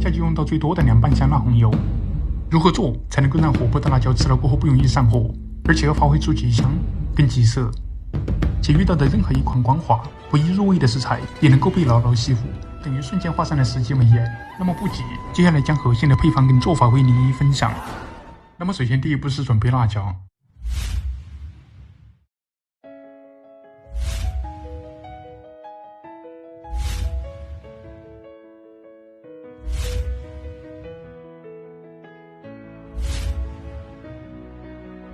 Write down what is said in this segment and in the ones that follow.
下就用到最多的凉拌香辣红油。如何做才能够让火爆的辣椒吃了过后不容易上火，而且要发挥出极香跟极色？且遇到的任何一款光滑不易入味的食材也能够被牢牢吸附，等于瞬间画上了10级美颜。那么不急，接下来将核心的配方跟做法为您一一分享。那么首先第一步是准备辣椒。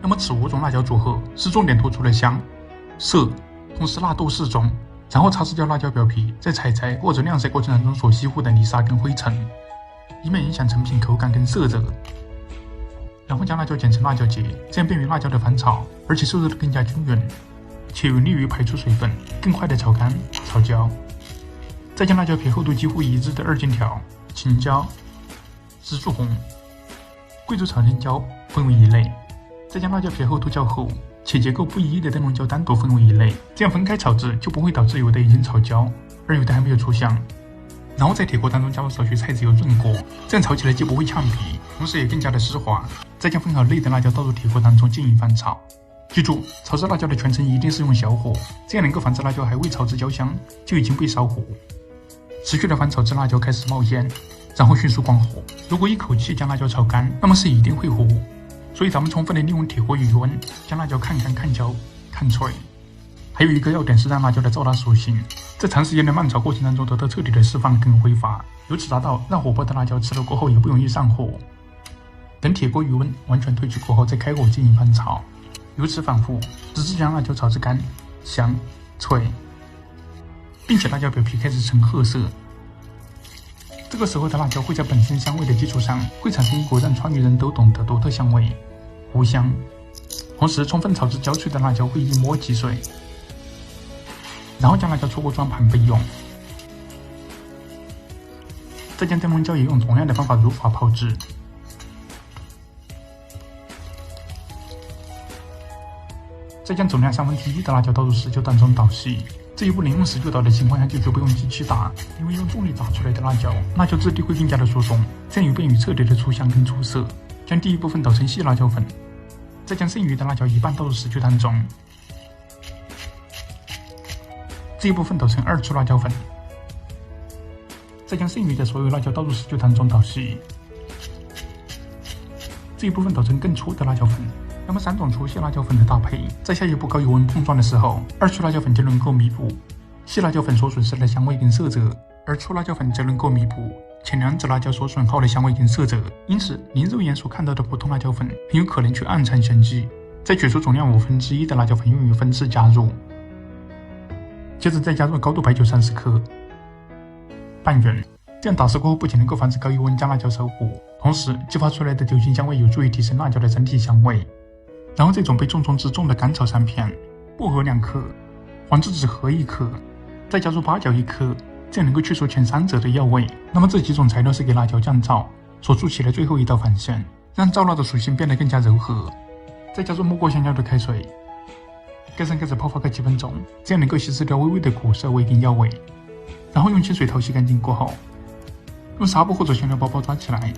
那么此5种辣椒组合是重点突出了香、色，同时辣度适中，然后擦拭掉辣椒表皮在采摘或者晾晒过程当中所吸附的泥沙跟灰尘，以免影响成品口感跟色泽。然后将辣椒剪成辣椒节，这样便于辣椒的翻炒，而且受热的更加均匀，且有利于排出水分，更快的炒干炒焦。再将辣椒皮厚度几乎一致的2金条、青椒、紫薯红、贵州朝天椒分为一类，再将辣椒皮厚度较厚且结构不一的灯笼椒单独分为一类，这样分开炒制就不会导致有的已经炒焦，而有的还没有出香。然后在铁锅当中加入少许菜籽油润锅，这样炒起来既不会呛皮，同时也更加的湿滑。再将分好类的辣椒倒入铁锅当中进行翻炒。记住，炒制辣椒的全程一定是用小火，这样能够防止辣椒还未炒至焦香就已经被烧糊。持续的翻炒至辣椒开始冒烟，然后迅速关火。如果一口气将辣椒炒干，那么是一定会糊。所以咱们充分的利用铁锅余温，将辣椒看干、看焦、看脆。还有一个要点是让辣椒的燥辣属性在长时间的慢炒过程当中得到彻底的释放跟挥发，由此达到让火爆的辣椒吃了过后也不容易上火。等铁锅余温完全退去过后再开火进行翻炒，由此反复直至将辣椒炒至干、香、脆，并且辣椒表皮开始呈褐色。这个时候的辣椒会在本身香味的基础上会产生一股让川渝人都懂的独特香味糊香，同时充分炒至焦脆的辣椒会一摸即碎。然后将辣椒出锅装盘备用，再将灯笼椒也用同样的方法如法炮制。再将总量1/3的辣椒倒入石臼当中捣细，这一步能用石臼捣的情况下就绝不用机器打，因为用重力打出来的辣椒质地会更加的疏松，这样有便于彻底的出香跟出色。将第一部分捣成细辣椒粉，再将剩余的辣椒一半倒入石臼当中，这一部分捣成2粗辣椒粉，再将剩余的所有辣椒倒入石臼当中捣细，这一部分捣成更粗的辣椒粉。那么3种粗细辣椒粉的搭配，在下一步高油温碰撞的时候，2粗辣椒粉就能够弥补细辣椒粉所损失的香味跟色泽，而粗辣椒粉则能够弥补前2支辣椒所损耗的香味跟色泽。因此您肉眼所看到的普通辣椒粉很有可能却暗藏玄机。再取出总量1/5的辣椒粉用于分次加入，接着再加入高度白酒30克，拌匀。这样打湿过后不仅能够防止高油温将辣椒烧糊，同时激发出来的酒精香味有助于提升辣椒的整体香味。然后再准备重中之重的甘草3片、薄荷2克、黄栀子核1克，再加入八角1克，这样能够去除前3者的药味。那么这几种材料是给辣椒降燥所筑起的最后一道防线，让燥辣的属性变得更加柔和。再加入没过香料的开水，盖上盖子泡发个几分钟，这样能够稀释掉微微的苦涩味跟药味。然后用清水淘洗干净过后，用纱布或者香料包包抓起来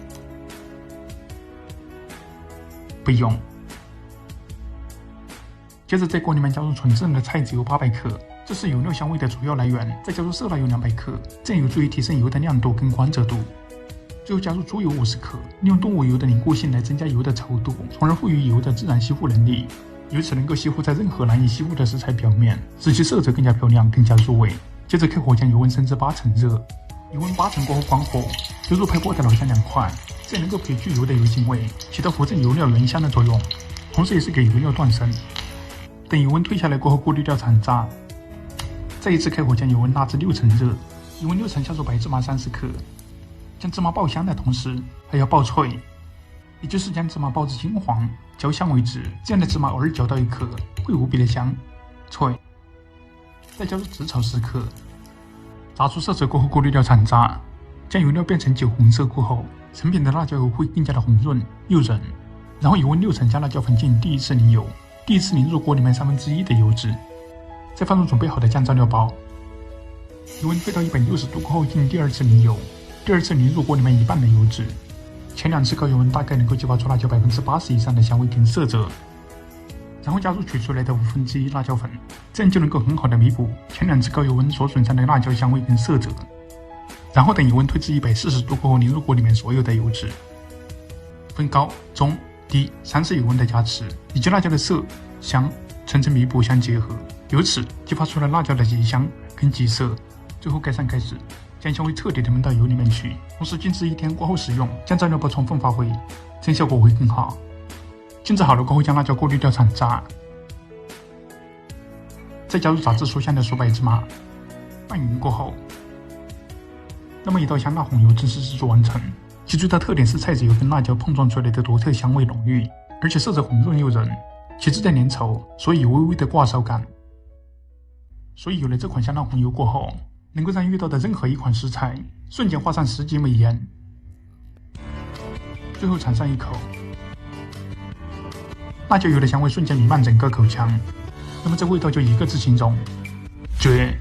备用。接着在锅里面加入纯正的菜籽油800克，这是油料香味的主要来源，再加入色拉油200克，这样有助于提升油的亮度跟光泽度。最后加入猪油50克，利用动物油的凝固性来增加油的稠度，从而赋予油的自然吸附能力，由此能够吸附在任何难以吸附的食材表面，使其色泽更加漂亮，更加入味。接着开火将油温升至80%热，油温80%过后关火，丢入拍锅的老姜2块，这样能够撇去油的油腥味，起到扶正油料原香的作用，同时也是给油料断生。等油温退下来过后，过滤掉残渣，再一次开火将油温拉至60%热，油温60%下入白芝麻30克，将芝麻爆香的同时还要爆脆，也就是将芝麻爆至金黄焦香为止，这样的芝麻偶尔搅到1克会无比的香脆。再加入紫草10克，炸出色泽过后过滤掉残渣，将油料变成酒红色过后，成品的辣椒油会更加的红润诱人。然后油温60%将辣椒粉进行第一次淋油，第一次淋入锅里面1/3的油脂，再放入准备好的酱料包，油温退到160度过后进行第2次淋油，第二次淋入锅里面一半的油脂，前2次高油温大概能够激发出辣椒80%以上的香味跟色泽。然后加入取出来的1/5辣椒粉，这样就能够很好的弥补前2次高油温所损伤的辣椒香味跟色泽。然后等油温推至140度过后，淋入锅里面所有的油脂，分高、中、低3次油温的加持，以及辣椒的色、香层层弥补相结合，由此激发出了辣椒的极香跟极色。最后盖上盖子，将香味彻底的焖到油里面去，同时静置1天过后食用，将蘸料包充分发挥，这样效果会更好。静置好了过后，将辣椒过滤掉残渣，再加入炸至酥香的酥白芝麻，拌匀过后，那么一道香辣红油正式制作完成。其最大特点是菜籽油跟辣椒碰撞出来的独特香味浓郁，而且色泽红润诱人，其质带粘稠，所以有微微的挂烧感。所以有了这款香辣红油过后，能够让遇到的任何一款食材瞬间画上10级美颜。最后尝上一口，辣椒油的香味瞬间弥漫整个口腔，那么这味道就一个字形容：绝！